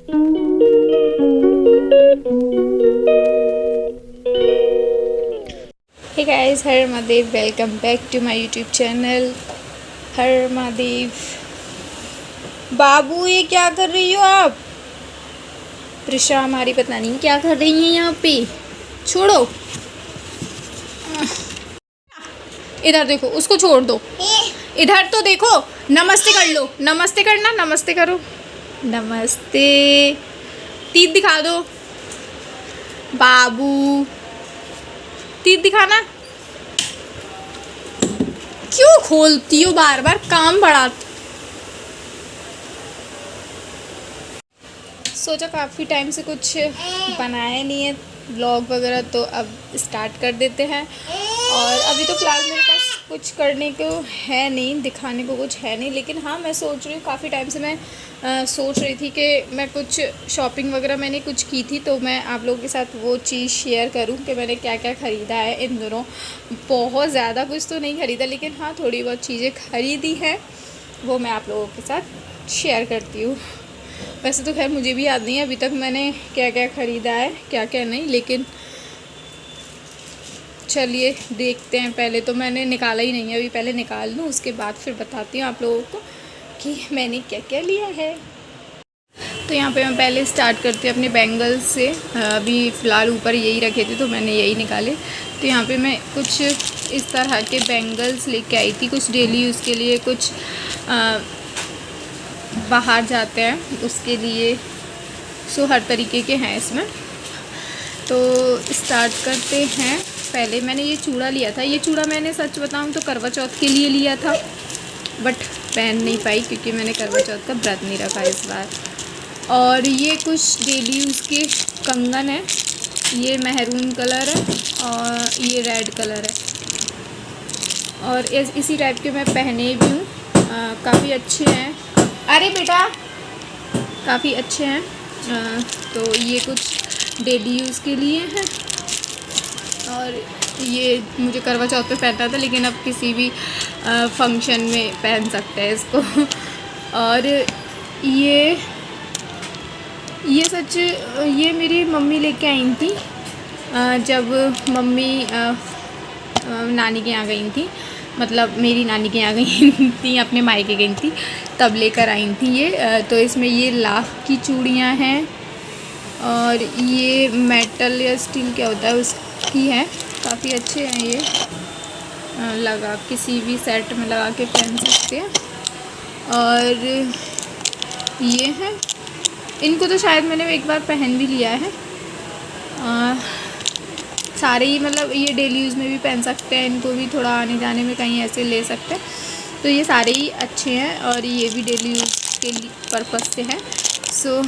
Hey guys, Har Mahadev, welcome back to my YouTube channel Har Mahadev. बाबू, ये क्या कर रही हो आप? प्रिशा हमारी पता नहीं क्या कर रही है यहाँ पे। छोड़ो, इधर देखो, उसको छोड़ दो। इधर तो देखो, नमस्ते कर लो। नमस्ते करना, नमस्ते करो, नमस्ते। तीत दिखा दो बाबू, तीत दिखाना। क्यों खोलती हो बार बार, काम बढ़ा। सोचा काफ़ी टाइम से कुछ बनाया नहीं है व्लॉग वगैरह, तो अब स्टार्ट कर देते हैं। और अभी तो फ़िलहाल मेरे पास कुछ करने को है नहीं, दिखाने को कुछ है नहीं, लेकिन हाँ मैं सोच रही हूँ, काफ़ी टाइम से मैं सोच रही थी कि मैं कुछ शॉपिंग वगैरह मैंने कुछ की थी, तो मैं आप लोगों के साथ वो चीज़ शेयर करूँ कि मैंने क्या क्या ख़रीदा है इन दिनों। बहुत ज़्यादा कुछ तो नहीं ख़रीदा, लेकिन हाँ थोड़ी बहुत चीज़ें ख़रीदी हैं, वो मैं आप लोगों के साथ शेयर करती हूँ। वैसे तो खैर मुझे भी याद नहीं है अभी तक मैंने क्या क्या ख़रीदा है, क्या क्या नहीं, लेकिन चलिए देखते हैं। पहले तो मैंने निकाला ही नहीं है, अभी पहले निकाल लूँ, उसके बाद फिर बताती हूँ आप लोगों को कि मैंने क्या क्या लिया है। तो यहाँ पे मैं पहले स्टार्ट करती हूँ अपने बैंगल्स से। अभी फ़िलहाल ऊपर यही रखे थे तो मैंने यही निकाले। तो यहाँ पे मैं कुछ इस तरह के बैंगल्स लेके आई थी, कुछ डेली यूज़ के लिए, कुछ बाहर जाते हैं उसके लिए। सो हर तरीके के हैं इसमें। तो स्टार्ट करते हैं। पहले मैंने ये चूड़ा लिया था। ये चूड़ा मैंने सच बताऊं तो करवा चौथ के लिए लिया था, बट पहन नहीं पाई क्योंकि मैंने करवा चौथ का व्रत नहीं रखा इस बार। और ये कुछ डेली यूज़ के कंगन है। ये मैरून कलर है और ये रेड कलर है, और इसी टाइप के मैं पहने भी हूँ। काफ़ी अच्छे हैं। अरे बेटा, काफ़ी अच्छे हैं। तो ये कुछ डेली यूज़ के लिए हैं, और ये मुझे करवा चौथ पे पहनना था, लेकिन अब किसी भी फंक्शन में पहन सकते हैं इसको। और ये सच ये मेरी मम्मी लेके आई थी जब मम्मी नानी के यहाँ गई थी, मतलब मेरी नानी के यहाँ गई थी, अपने मायके गई थी, तब लेकर आई थी ये। तो इसमें ये लाख की चूड़ियाँ हैं, और ये मेटल या स्टील क्या होता है उसकी है। काफ़ी अच्छे हैं ये, लगा किसी भी सेट में लगा के पहन सकते हैं। और ये हैं, इनको तो शायद मैंने एक बार पहन भी लिया है। सारे ही मतलब ये डेली यूज़ में भी पहन सकते हैं, इनको भी थोड़ा आने जाने में कहीं ऐसे ले सकते हैं। तो ये सारे ही अच्छे हैं, और ये भी डेली यूज़ के पर्पज़ से है। सो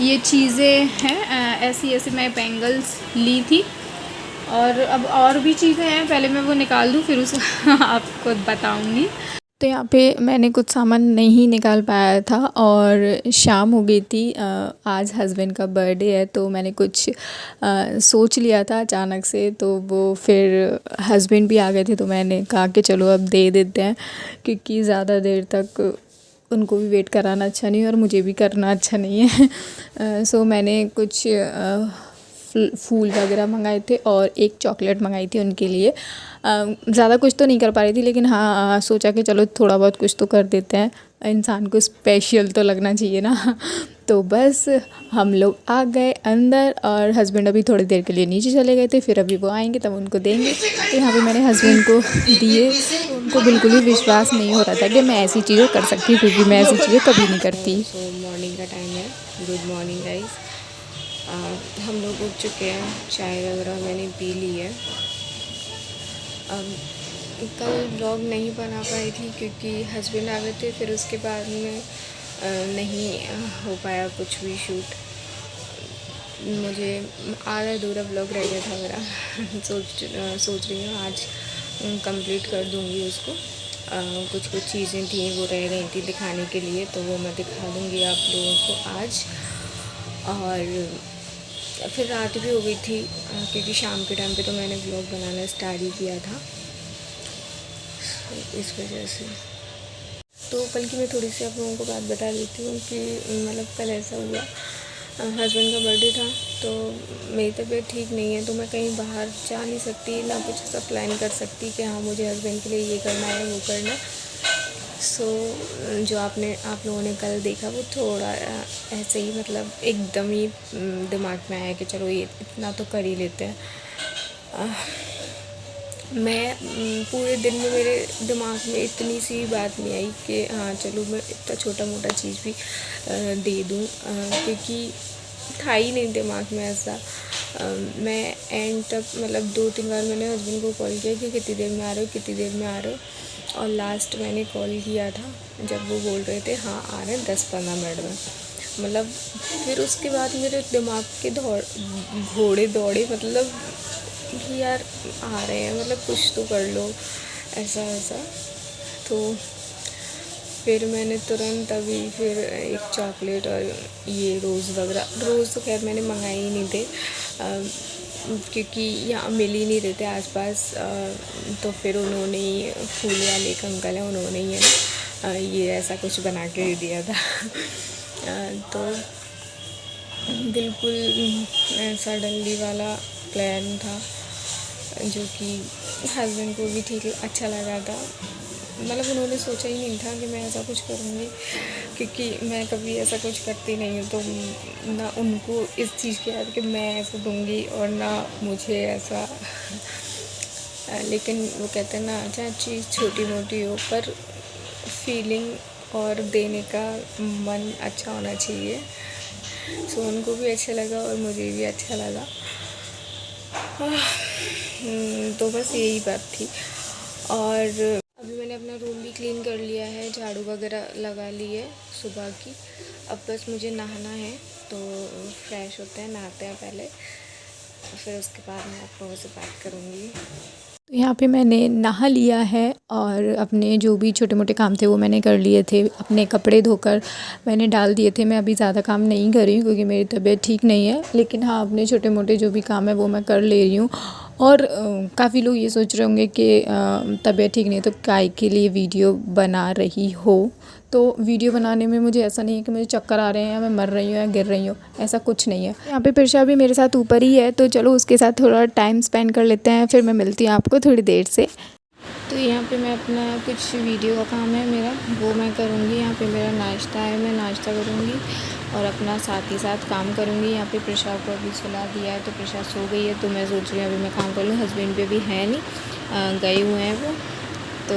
ये चीज़ें हैं। ऐसी मैं बैंगल्स ली थी, और अब और भी चीज़ें हैं, पहले मैं वो निकाल दूँ फिर उसको आपको बताऊँगी। तो यहाँ पे मैंने कुछ सामान नहीं निकाल पाया था, और शाम हो गई थी। आज हस्बैंड का बर्थडे है, तो मैंने कुछ सोच लिया था अचानक से, तो वो फिर हस्बैंड भी आ गए थे, तो मैंने कहा कि चलो अब दे देते हैं, क्योंकि ज़्यादा देर तक उनको भी वेट कराना अच्छा नहीं, और मुझे भी करना अच्छा नहीं है। सो मैंने कुछ फूल वगैरह मंगाए थे, और एक चॉकलेट मंगाई थी उनके लिए। ज़्यादा कुछ तो नहीं कर पा रही थी, लेकिन हाँ सोचा कि चलो थोड़ा बहुत कुछ तो कर देते हैं, इंसान को स्पेशल तो लगना चाहिए ना। तो बस हम लोग आ गए अंदर, और हस्बैंड अभी थोड़ी देर के लिए नीचे चले गए थे, फिर अभी वो आएंगे तब उनको देंगे। तो यहाँ पे मैंने हस्बैंड को दिए। उनको बिल्कुल भी विश्वास नहीं हो रहा था कि मैं ऐसी चीज़ें कर सकती हूँ, क्योंकि मैं ऐसी चीज़ें कभी नहीं करती। तो मॉर्निंग का टाइम है। Good morning guys. हम लोग उठ चुके हैं, चाय वगैरह मैंने पी ली है। कल व्लॉग नहीं बना पाई थी क्योंकि हस्बैंड आ गए थे, फिर उसके बाद में नहीं हो पाया कुछ भी शूट। मुझे आधा अधूरा व्लॉग रह गया था मेरा। सोच रही हूँ आज कंप्लीट कर दूँगी उसको। कुछ चीज़ें थी वो रह गई थी दिखाने के लिए, तो वो मैं दिखा दूँगी आप लोगों को आज। और फिर रात भी हो गई थी, क्योंकि शाम के टाइम पे तो मैंने व्लॉग बनाना स्टार्ट ही किया था, इस वजह से। तो कल की मैं थोड़ी सी आप लोगों को बात बता देती हूँ कि मतलब कल ऐसा हुआ, हस्बैंड का बर्थडे था, तो मेरी तबीयत ठीक नहीं है, तो मैं कहीं बाहर जा नहीं सकती, ना कुछ ऐसा प्लान कर सकती कि हाँ मुझे हस्बैंड के लिए ये करना है वो करना। सो जो आप लोगों ने कल देखा वो थोड़ा ऐसे ही मतलब एकदम ही दिमाग में आया कि चलो ये इतना तो कर ही लेते हैं। मैं पूरे दिन में मेरे दिमाग में इतनी सी बात नहीं आई कि हाँ चलो मैं इतना छोटा मोटा चीज़ भी दे दूँ, क्योंकि था ही नहीं दिमाग में ऐसा। मैं एंड तक मतलब 2-3 बार मैंने हस्बैंड को कॉल किया कि कितनी देर में आ रहे हो, कितनी देर में आ रहे हो, और लास्ट मैंने कॉल किया था जब वो बोल रहे थे हाँ आ रहे हैं 10-15 मिनट में। मतलब फिर उसके बाद मेरे दिमाग के घोड़े दौड़े, मतलब कि यार आ रहे हैं मतलब कुछ तो कर लो, ऐसा वैसा। तो फिर मैंने तुरंत अभी फिर एक चॉकलेट और ये रोज़ वगैरह, रोज़ तो खैर मैंने मंगाए ही नहीं थे क्योंकि यहाँ मिल ही नहीं रहे थे आसपास। तो फिर उन्होंने ही, फूल वाले एक अंकल हैं, उन्होंने ही है ना ये ऐसा कुछ बना के दे दिया था। तो बिल्कुल सडनली वाला प्लान था जो कि हस्बैंड को भी ठीक अच्छा लगा था। मतलब उन्होंने सोचा ही नहीं था कि मैं ऐसा कुछ करूँगी, क्योंकि मैं कभी ऐसा कुछ करती नहीं हूँ, तो ना उनको इस चीज़ की याद कि मैं ऐसा दूँगी और ना मुझे ऐसा। लेकिन वो कहते हैं ना, चाहे चीज़ छोटी मोटी हो पर फीलिंग और देने का मन अच्छा होना चाहिए। सो उनको भी अच्छा लगा और मुझे भी अच्छा लगा। तो बस यही बात थी। और अभी मैंने अपना रूम भी क्लीन कर लिया है, झाड़ू वगैरह लगा ली है सुबह की। अब बस मुझे नहाना है, तो फ्रेश होते हैं, नहाते हैं पहले, फिर उसके बाद मैं आप लोगों से बात करूँगी। तो यहाँ पे मैंने नहा लिया है और अपने जो भी छोटे मोटे काम थे वो मैंने कर लिए थे। अपने कपड़े धोकर मैंने डाल दिए थे। मैं अभी ज़्यादा काम नहीं कर रही हूँ क्योंकि मेरी तबीयत ठीक नहीं है, लेकिन हाँ अपने छोटे मोटे जो भी काम है वो मैं कर ले रही हूँ। और काफ़ी लोग ये सोच रहे होंगे कि तबीयत ठीक नहीं है तो काय के लिए वीडियो बना रही हो। तो वीडियो बनाने में मुझे ऐसा नहीं है कि मुझे चक्कर आ रहे हैं या मैं मर रही हूँ या गिर रही हूँ, ऐसा कुछ नहीं है। यहाँ पे प्रिशा भी मेरे साथ ऊपर ही है, तो चलो उसके साथ थोड़ा टाइम स्पेंड कर लेते हैं, फिर मैं मिलती हूँ आपको थोड़ी देर से। तो यहाँ पे मैं अपना कुछ वीडियो का काम है मेरा, वो मैं करूँगी। यहाँ पे मेरा नाश्ता है, मैं नाश्ता करूँगी और अपना साथ ही साथ काम करूँगी। यहाँ पे प्रिशा को अभी सुला दिया है, तो प्रिशा सो गई है, तो मैं सोच रही हूँ अभी मैं काम कर लूँ। हस्बैंड भी अभी है नहीं, गए हुए हैं वो। तो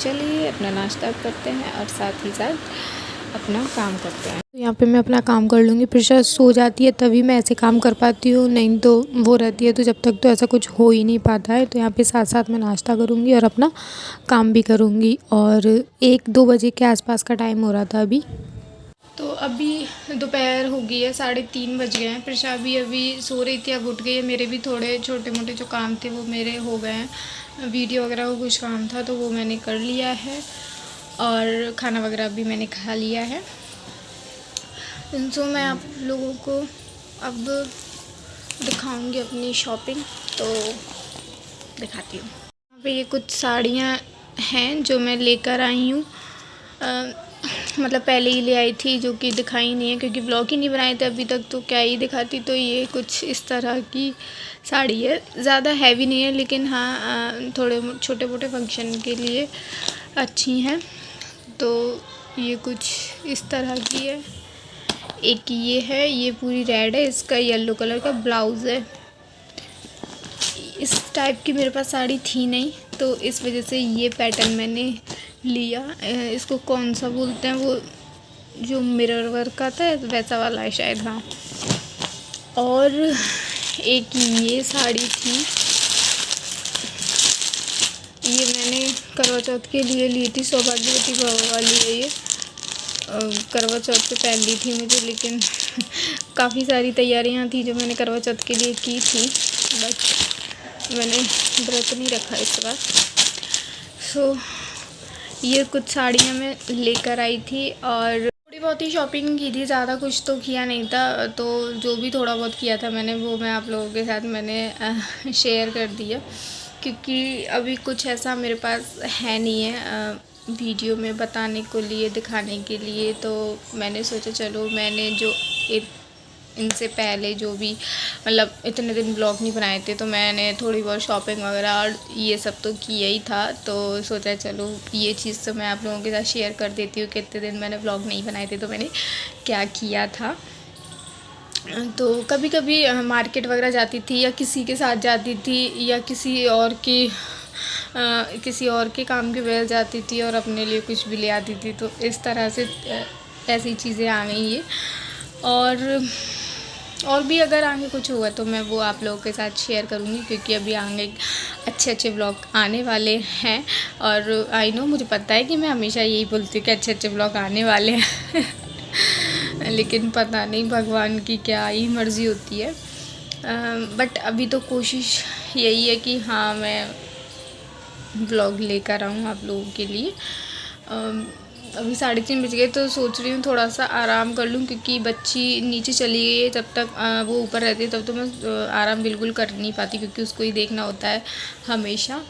चलिए अपना नाश्ता करते हैं और साथ ही साथ अपना काम करते हैं। तो यहाँ पे मैं अपना काम कर लूँगी। प्रिशा सो जाती है तभी मैं ऐसे काम कर पाती हूँ, नहीं तो वो रहती है तो जब तक तो ऐसा कुछ हो ही नहीं पाता है। तो यहाँ पे साथ साथ मैं नाश्ता करूँगी और अपना काम भी करूँगी। और 1-2 बजे के आसपास का टाइम हो रहा था अभी। तो अभी दोपहर हो गई है, 3:30 बज गए हैं। प्रिशा भी अभी सो रही थी, अब उठ गई है। मेरे भी थोड़े छोटे मोटे जो काम थे वो मेरे हो गए हैं। वीडियो वगैरह का कुछ काम था तो वो मैंने कर लिया है और खाना वगैरह भी मैंने खा लिया है। तो मैं आप लोगों को अब दिखाऊंगी अपनी शॉपिंग, तो दिखाती हूँ। यहाँ पे ये कुछ साड़ियाँ हैं जो मैं लेकर आई हूँ। मतलब पहले ही ले आई थी, जो कि दिखाई नहीं है क्योंकि व्लॉग ही नहीं बनाए थे अभी तक, तो क्या ही दिखाती। तो ये कुछ इस तरह की साड़ी है, ज़्यादा हैवी नहीं है, लेकिन हाँ थोड़े छोटे मोटे फंक्शन के लिए अच्छी हैं। तो ये कुछ इस तरह की है। एक ये है, ये पूरी रेड है, इसका येलो कलर का ब्लाउज़ है। इस टाइप की मेरे पास साड़ी थी नहीं, तो इस वजह से ये पैटर्न मैंने लिया। इसको कौन सा बोलते हैं, वो जो मिरर वर्क आता है वैसा वाला है शायद, हाँ। और एक ये साड़ी थी, ये मैंने करवा चौथ के लिए ली थी, सौभाग्यवती भव वाली है ये। करवा चौथ पे पहन ली थी मुझे, लेकिन काफ़ी सारी तैयारियां थी जो मैंने करवा चौथ के लिए की थी, बट मैंने व्रत नहीं रखा इस बार। सो ये कुछ साड़ियां मैं लेकर आई थी और थोड़ी बहुत ही शॉपिंग की थी, ज़्यादा कुछ तो किया नहीं था। तो जो भी थोड़ा बहुत किया था मैंने, वो मैं आप लोगों के साथ मैंने शेयर कर दिया, क्योंकि अभी कुछ ऐसा मेरे पास है नहीं है वीडियो में बताने को लिए, दिखाने के लिए। तो मैंने सोचा चलो मैंने जो इनसे पहले जो भी मतलब इतने दिन ब्लॉग नहीं बनाए थे, तो मैंने थोड़ी बहुत शॉपिंग वगैरह और ये सब तो किया ही था। तो सोचा चलो ये चीज़ तो मैं आप लोगों के साथ शेयर कर देती हूँ कि इतने दिन मैंने ब्लॉग नहीं बनाए थे तो मैंने क्या किया था। तो कभी कभी मार्केट वगैरह जाती थी या किसी के साथ जाती थी या किसी और के काम की वजह जाती थी और अपने लिए कुछ भी ले आती थी। तो इस तरह से ऐसी चीज़ें आ गई ये। और भी अगर आगे कुछ हुआ तो मैं वो आप लोगों के साथ शेयर करूँगी, क्योंकि अभी आगे अच्छे अच्छे ब्लॉग आने वाले हैं। और आई नो, मुझे पता है कि मैं हमेशा यही बोलती हूँ कि अच्छे अच्छे ब्लॉग आने वाले हैं लेकिन पता नहीं भगवान की क्या ही मर्ज़ी होती है। बट अभी तो कोशिश यही है कि हाँ मैं ब्लॉग लेकर आऊँ आप लोगों के लिए। अभी 3:30 बज गए तो सोच रही हूँ थोड़ा सा आराम कर लूँ, क्योंकि बच्ची नीचे चली गई है। जब तक वो ऊपर रहती है तब तो मैं आराम बिल्कुल कर नहीं पाती, क्योंकि उसको ही देखना होता है हमेशा।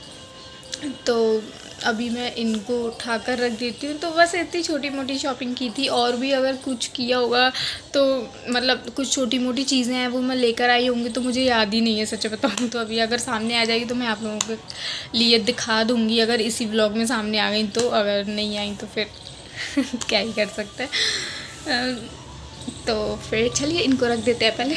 तो अभी मैं इनको उठा कर रख देती हूँ। तो बस इतनी छोटी मोटी शॉपिंग की थी। और भी अगर कुछ किया होगा तो मतलब कुछ छोटी मोटी चीज़ें हैं वो मैं लेकर आई होंगी, तो मुझे याद ही नहीं है सच बताऊँ तो। अभी अगर सामने आ जाएगी तो मैं आप लोगों के लिए दिखा दूँगी, अगर इसी ब्लॉग में सामने आ गई तो। अगर नहीं आई तो फिर क्या ही कर सकते हैं। तो फिर चलिए इनको रख देते हैं पहले।